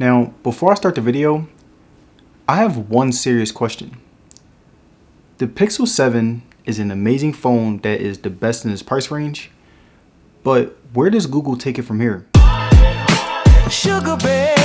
Now, before I start the video, I have one serious question. The Pixel 7 is an amazing phone that is the best in its price range, but where does Google take it from here? Sugar babe.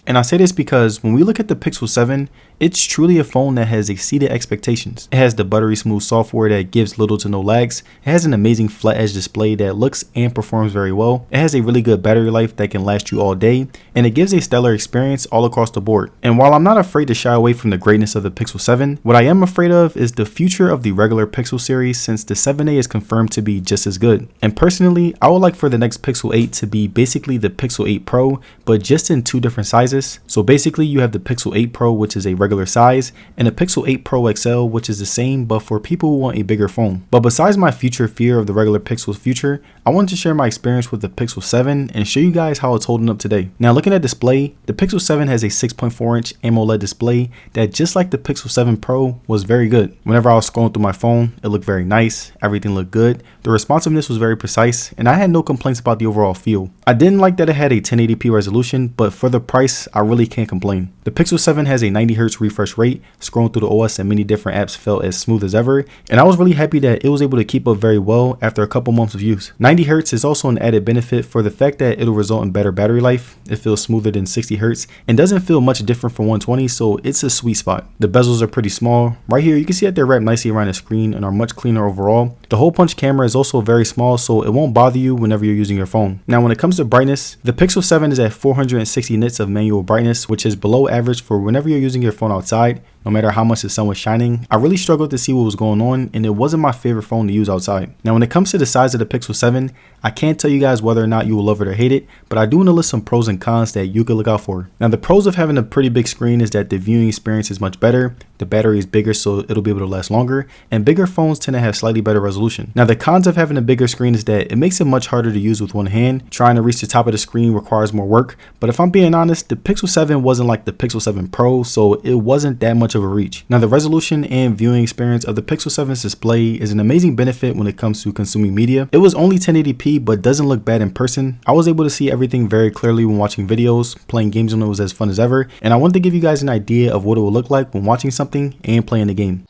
And I say this because when we look at the Pixel 7, it's truly a phone that has exceeded expectations. It has the buttery smooth software that gives little to no lags. It has an amazing flat edge display that looks and performs very well. It has a really good battery life that can last you all day, and it gives a stellar experience all across the board. And while I'm not afraid to shy away from the greatness of the Pixel 7, what I am afraid of is the future of the regular Pixel series, since the 7a is confirmed to be just as good. And personally, I would like for the next Pixel 8 to be basically the Pixel 8 Pro, but just in two different sizes. So basically you have the Pixel 8 Pro, which is a regular size, and a Pixel 8 Pro XL, which is the same but for people who want a bigger phone. But besides my future fear of the regular Pixel's future, I wanted to share my experience with the Pixel 7 and show you guys how it's holding up today. Now, looking at display, the Pixel 7 has a 6.4-inch AMOLED display that, just like the Pixel 7 Pro, was very good. Whenever I was scrolling through my phone, it looked very nice, everything looked good, the responsiveness was very precise, and I had no complaints about the overall feel. I didn't like that it had a 1080p resolution, but for the price, I really can't complain. The Pixel 7 has a 90Hz refresh rate. Scrolling through the OS and many different apps felt as smooth as ever, and I was really happy that it was able to keep up very well after a couple months of use. 90Hz is also an added benefit for the fact that it'll result in better battery life. It feels smoother than 60Hz and doesn't feel much different from 120, so it's a sweet spot. The bezels are pretty small. Right here you can see that they're wrapped nicely around the screen and are much cleaner overall. The hole punch camera is also very small, so it won't bother you whenever you're using your phone. Now, when it comes to brightness, the Pixel 7 is at 460 nits of manual brightness, which is below average for whenever you're using your phone outside. No matter how much the sun was shining, I really struggled to see what was going on, and it wasn't my favorite phone to use outside. Now, when it comes to the size of the Pixel 7, I can't tell you guys whether or not you will love it or hate it, but I do want to list some pros and cons that you could look out for. Now, the pros of having a pretty big screen is that the viewing experience is much better, the battery is bigger so it'll be able to last longer, and bigger phones tend to have slightly better resolution. Now, the cons of having a bigger screen is that it makes it much harder to use with one hand. Trying to reach the top of the screen requires more work, but if I'm being honest, the Pixel 7 wasn't like the Pixel 7 Pro, so it wasn't that much of a reach. Now, the resolution and viewing experience of the Pixel 7's display is an amazing benefit when it comes to consuming media. It was only 1080p but doesn't look bad in person. I was able to see everything very clearly when watching videos. Playing games on it was as fun as ever, and I wanted to give you guys an idea of what it would look like when watching something and playing the game.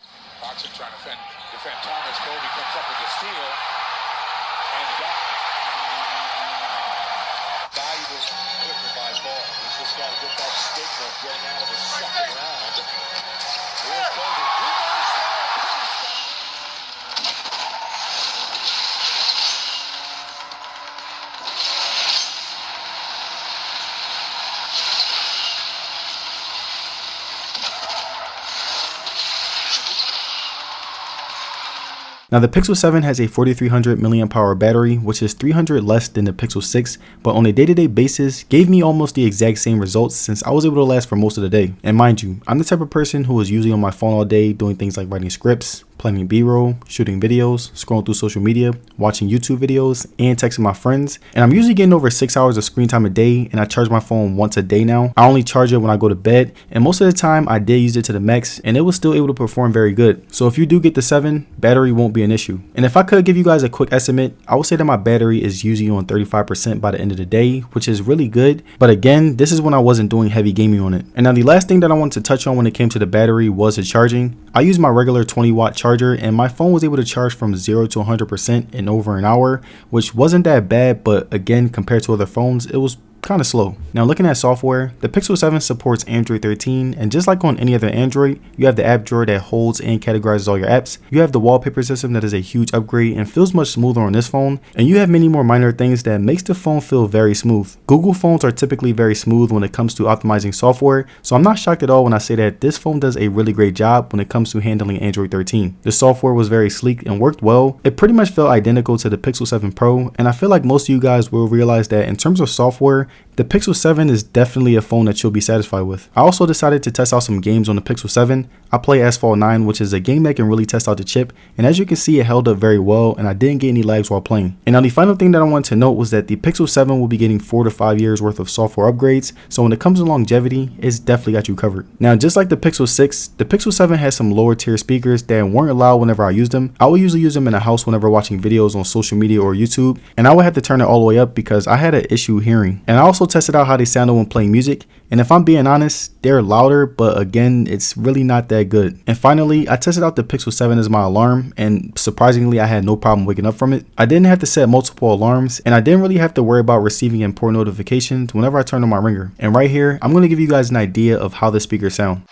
Now, the Pixel 7 has a 4300 mAh battery, which is 300 less than the Pixel 6, but on a day-to-day basis gave me almost the exact same results since I was able to last for most of the day. And mind you, I'm the type of person who is usually on my phone all day doing things like writing scripts, planning B-roll, shooting videos, scrolling through social media, watching YouTube videos, and texting my friends. And I'm usually getting over 6 hours of screen time a day, and I charge my phone once a day now. I only charge it when I go to bed, and most of the time I did use it to the max, and it was still able to perform very good. So if you do get the 7, battery won't be an issue. And if I could give you guys a quick estimate, I would say that my battery is usually on 35% by the end of the day, which is really good. But again, this is when I wasn't doing heavy gaming on it. And now the last thing that I wanted to touch on when it came to the battery was the charging. I used my regular 20-watt charger, and my phone was able to charge from 0 to 100% in over an hour, which wasn't that bad, but again, compared to other phones, it was kind of slow. Now, looking at software, the Pixel 7 supports Android 13, and just like on any other Android, you have the app drawer that holds and categorizes all your apps. You have the wallpaper system that is a huge upgrade and feels much smoother on this phone, and you have many more minor things that makes the phone feel very smooth. Google phones are typically very smooth when it comes to optimizing software, so I'm not shocked at all when I say that this phone does a really great job when it comes to handling Android 13. The software was very sleek and worked well. It pretty much felt identical to the Pixel 7 Pro, and I feel like most of you guys will realize that in terms of software, the Pixel 7 is definitely a phone that you'll be satisfied with. I also decided to test out some games on the Pixel 7. I play Asphalt 9, which is a game that can really test out the chip, and as you can see, it held up very well and I didn't get any lags while playing. And now the final thing that I wanted to note was that the Pixel 7 will be getting 4 to 5 years worth of software upgrades, so when it comes to longevity, it's definitely got you covered. Now just like the Pixel 6, the Pixel 7 has some lower tier speakers that weren't allowed whenever I used them. I would usually use them in the house whenever watching videos on social media or YouTube, and I would have to turn it all the way up because I had an issue hearing. And I also tested out how they sounded when playing music, and if I'm being honest, they're louder, but again, it's really not that good. And finally, I tested out the Pixel 7 as my alarm, and surprisingly, I had no problem waking up from it. I didn't have to set multiple alarms, and I didn't really have to worry about receiving important notifications whenever I turned on my ringer. And right here, I'm going to give you guys an idea of how the speakers sound.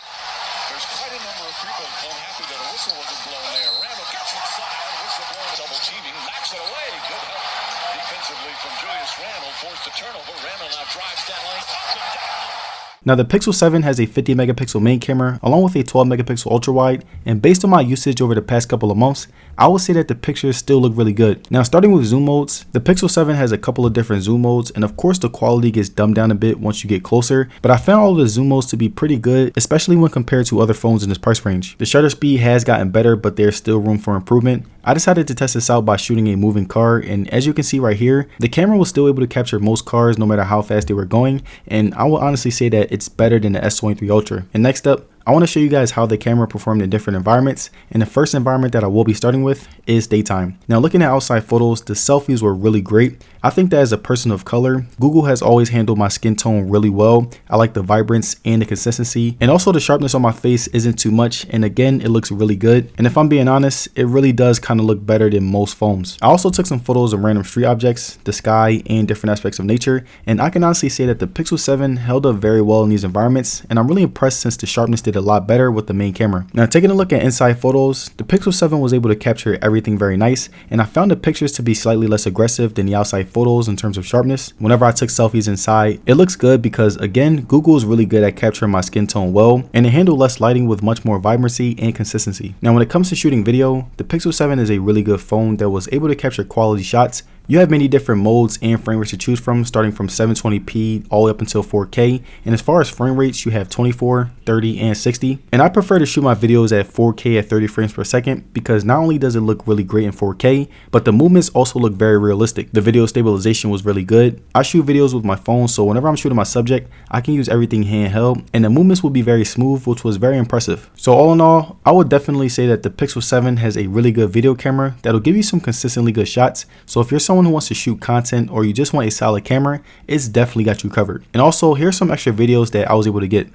Now the Pixel 7 has a 50 megapixel main camera along with a 12 megapixel ultra wide, and based on my usage over the past couple of months, I would say that the pictures still look really good. Now starting with zoom modes, the Pixel 7 has a couple of different zoom modes, and of course the quality gets dumbed down a bit once you get closer, but I found all of the zoom modes to be pretty good, especially when compared to other phones in this price range. The shutter speed has gotten better, but there's still room for improvement. I decided to test this out by shooting a moving car, and as you can see right here, the camera was still able to capture most cars no matter how fast they were going, and I will honestly say that it's better than the S23 Ultra. And next up, I want to show you guys how the camera performed in different environments, and the first environment that I will be starting with is daytime. Now looking at outside photos, the selfies were really great. I think that as a person of color, Google has always handled my skin tone really well. I like the vibrance and the consistency, and also the sharpness on my face isn't too much, and again, it looks really good. And if I'm being honest, it really does kind of look better than most phones. I also took some photos of random street objects, the sky, and different aspects of nature, and I can honestly say that the Pixel 7 held up very well in these environments, and I'm really impressed since the sharpness did a lot better with the main camera. Now taking a look at inside photos, the Pixel 7 was able to capture everything very nice, and I found the pictures to be slightly less aggressive than the outside photos in terms of sharpness. Whenever I took selfies inside, it looks good because again, Google is really good at capturing my skin tone well, and it handled less lighting with much more vibrancy and consistency. Now when it comes to shooting video, the Pixel 7 is a really good phone that was able to capture quality shots. You have many different modes and frame rates to choose from, starting from 720p all the way up until 4K. And as far as frame rates, you have 24, 30, and 60. And I prefer to shoot my videos at 4K at 30 frames per second because not only does it look really great in 4K, but the movements also look very realistic. The video stabilization was really good. I shoot videos with my phone, so whenever I'm shooting my subject, I can use everything handheld, and the movements will be very smooth, which was very impressive. So all in all, I would definitely say that the Pixel 7 has a really good video camera that'll give you some consistently good shots. So if you're someone who wants to shoot content or you just want a solid camera, it's definitely got you covered. And also, here's some extra videos that I was able to get.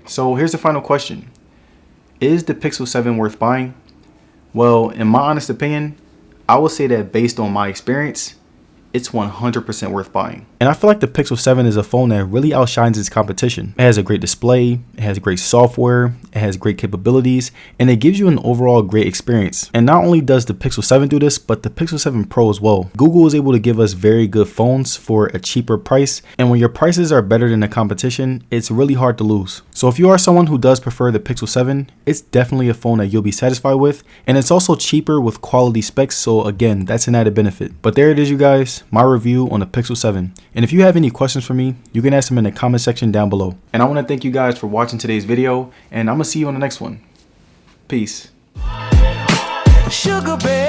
So here's the final question. Is the Pixel 7 worth buying? Well, in my honest opinion, I would say that based on my experience, it's 100% worth buying. And I feel like the Pixel 7 is a phone that really outshines its competition. It has a great display, it has great software, it has great capabilities, and it gives you an overall great experience. And not only does the Pixel 7 do this, but the Pixel 7 Pro as well. Google is able to give us very good phones for a cheaper price, and when your prices are better than the competition, it's really hard to lose. So if you are someone who does prefer the Pixel 7, it's definitely a phone that you'll be satisfied with, and it's also cheaper with quality specs, so again, that's an added benefit. But there it is, you guys, my review on the Pixel 7. And if you have any questions for me, you can ask them in the comment section down below. And I want to thank you guys for watching today's video, and I'm gonna see you on the next one. Peace. Sugar bear.